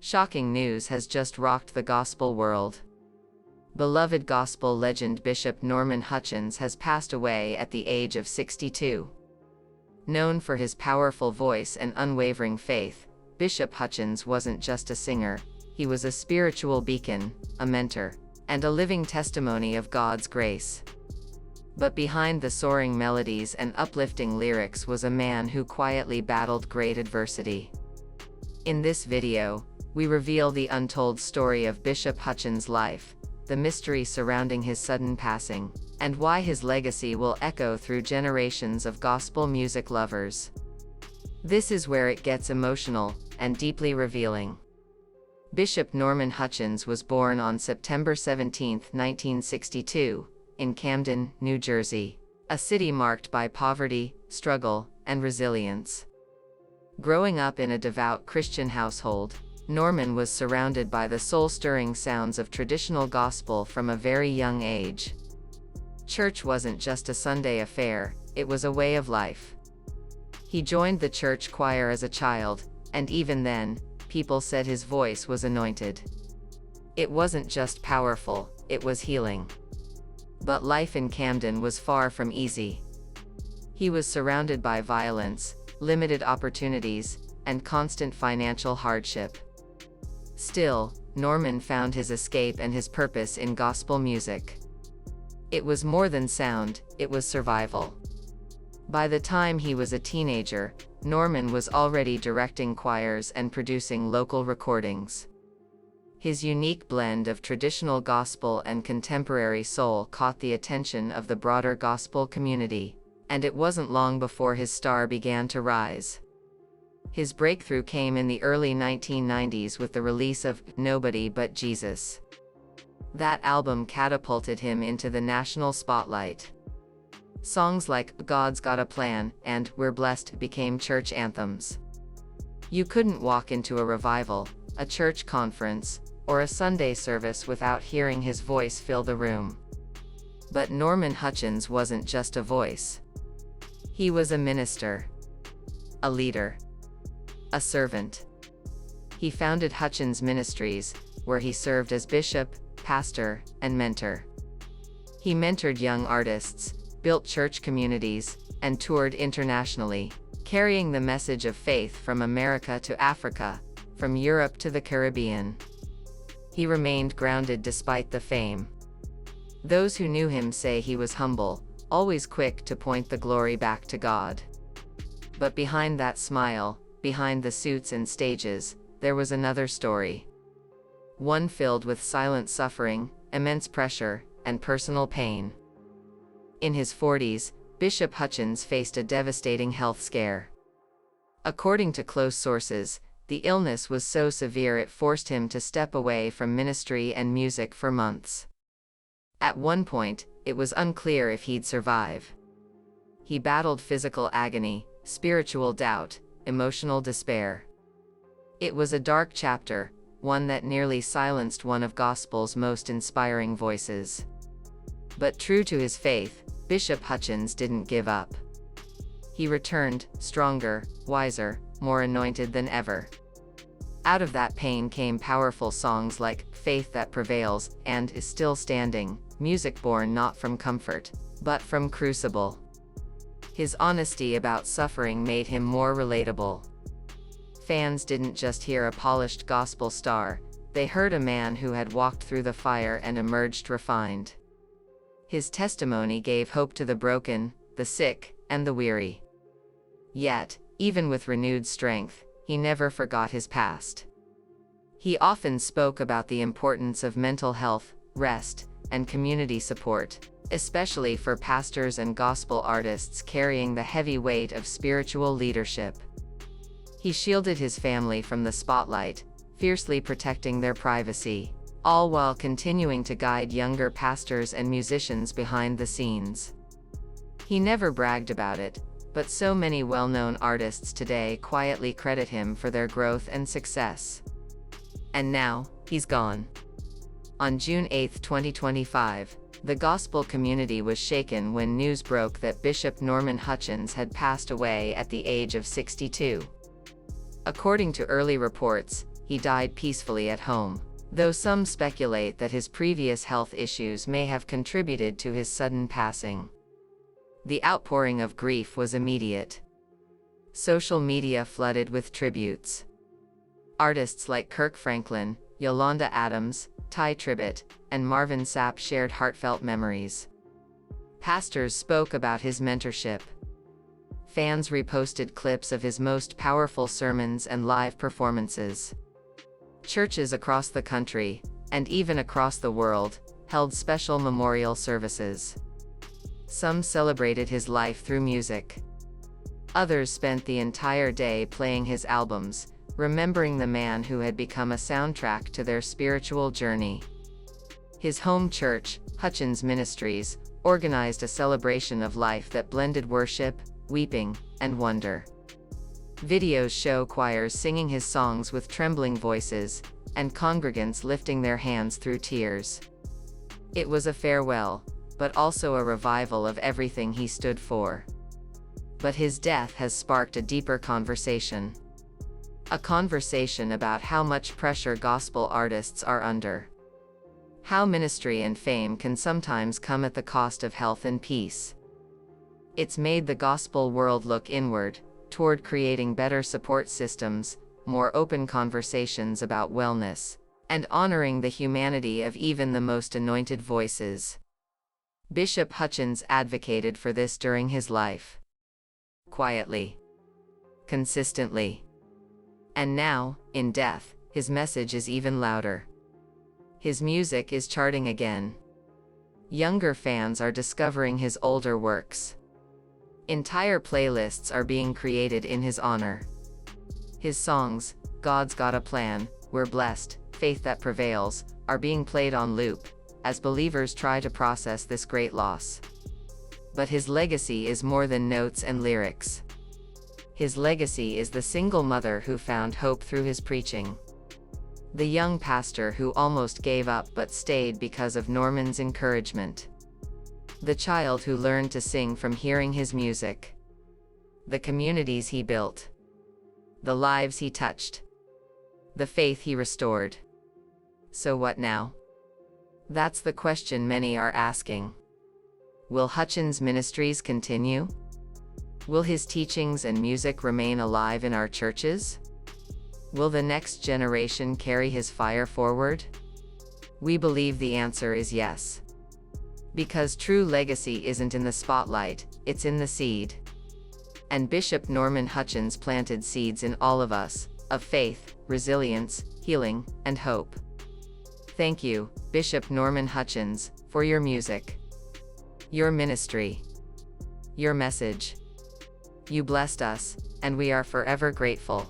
Shocking news has just rocked the gospel world. Beloved gospel legend Bishop Norman Hutchins has passed away at the age of 62. Known for his powerful voice and unwavering faith, Bishop Hutchins wasn't just a singer, he was a spiritual beacon, a mentor, and a living testimony of God's grace. But behind the soaring melodies and uplifting lyrics was a man who quietly battled great adversity. In this video, we reveal the untold story of Bishop Hutchins' life, the mystery surrounding his sudden passing, and why his legacy will echo through generations of gospel music lovers. This is where it gets emotional and deeply revealing. Bishop Norman Hutchins was born on September 17, 1962, in Camden, New Jersey, a city marked by poverty, struggle, and resilience. Growing up in a devout Christian household, Norman was surrounded by the soul-stirring sounds of traditional gospel from a very young age. Church wasn't just a Sunday affair, it was a way of life. He joined the church choir as a child, and even then, people said his voice was anointed. It wasn't just powerful, it was healing. But life in Camden was far from easy. He was surrounded by violence, limited opportunities, and constant financial hardship. Still, Norman found his escape and his purpose in gospel music. It was more than sound, it was survival. By the time he was a teenager, Norman was already directing choirs and producing local recordings. His unique blend of traditional gospel and contemporary soul caught the attention of the broader gospel community, and it wasn't long before his star began to rise. His breakthrough came in the early 1990s with the release of Nobody But Jesus. That album catapulted him into the national spotlight. Songs like God's Got a Plan and We're Blessed became church anthems. You couldn't walk into a revival, a church conference, or a Sunday service without hearing his voice fill the room. But Norman Hutchins wasn't just a voice. He was a minister, a leader, a servant. He founded Hutchins Ministries, where he served as bishop, pastor, and mentor. He mentored young artists, built church communities, and toured internationally, carrying the message of faith from America to Africa, from Europe to the Caribbean. He remained grounded despite the fame. Those who knew him say he was humble, always quick to point the glory back to God. But behind that smile, behind the suits and stages, there was another story. One filled with silent suffering, immense pressure, and personal pain. In his 40s, Bishop Hutchins faced a devastating health scare. According to close sources, the illness was so severe it forced him to step away from ministry and music for months. At one point, it was unclear if he'd survive. He battled physical agony, spiritual doubt, emotional despair. It was a dark chapter, one that nearly silenced one of gospel's most inspiring voices. But true to his faith, Bishop Hutchins didn't give up. He returned, stronger, wiser, more anointed than ever. Out of that pain came powerful songs like Faith That Prevails and Is Still Standing, music born not from comfort, but from crucible. His honesty about suffering made him more relatable. Fans didn't just hear a polished gospel star, they heard a man who had walked through the fire and emerged refined. His testimony gave hope to the broken, the sick, and the weary. Yet, even with renewed strength, he never forgot his past. He often spoke about the importance of mental health, rest, and community support, especially for pastors and gospel artists carrying the heavy weight of spiritual leadership. He shielded his family from the spotlight, fiercely protecting their privacy, all while continuing to guide younger pastors and musicians behind the scenes. He never bragged about it, but so many well-known artists today quietly credit him for their growth and success. And now, he's gone. On June 8, 2025, the gospel community was shaken when news broke that Bishop Norman Hutchins had passed away at the age of 62. According to early reports, he died peacefully at home, though some speculate that his previous health issues may have contributed to his sudden passing. The outpouring of grief was immediate. Social media flooded with tributes. Artists like Kirk Franklin, Yolanda Adams, Ty Tribbett, and Marvin Sapp shared heartfelt memories. Pastors spoke about his mentorship. Fans reposted clips of his most powerful sermons and live performances. Churches across the country, and even across the world, held special memorial services. Some celebrated his life through music. Others spent the entire day playing his albums, remembering the man who had become a soundtrack to their spiritual journey. His home church, Hutchins Ministries, organized a celebration of life that blended worship, weeping, and wonder. Videos show choirs singing his songs with trembling voices, and congregants lifting their hands through tears. It was a farewell, but also a revival of everything he stood for. But his death has sparked a deeper conversation. A conversation about how much pressure gospel artists are under. How ministry and fame can sometimes come at the cost of health and peace. It's made the gospel world look inward, toward creating better support systems, more open conversations about wellness, and honoring the humanity of even the most anointed voices. Bishop Hutchins advocated for this during his life. Quietly. Consistently. And now, in death, his message is even louder. His music is charting again. Younger fans are discovering his older works. Entire playlists are being created in his honor. His songs, God's Got a Plan, We're Blessed, Faith That Prevails, are being played on loop, as believers try to process this great loss. But his legacy is more than notes and lyrics. His legacy is the single mother who found hope through his preaching. The young pastor who almost gave up but stayed because of Norman's encouragement. The child who learned to sing from hearing his music. The communities he built. The lives he touched. The faith he restored. So what now? That's the question many are asking. Will Hutchins Ministries continue? Will his teachings and music remain alive in our churches? Will the next generation carry his fire forward? We believe the answer is yes. Because true legacy isn't in the spotlight, it's in the seed. And Bishop Norman Hutchins planted seeds in all of us, of faith, resilience, healing, and hope. Thank you, Bishop Norman Hutchins, for your music. Your ministry. Your message. You blessed us, and we are forever grateful.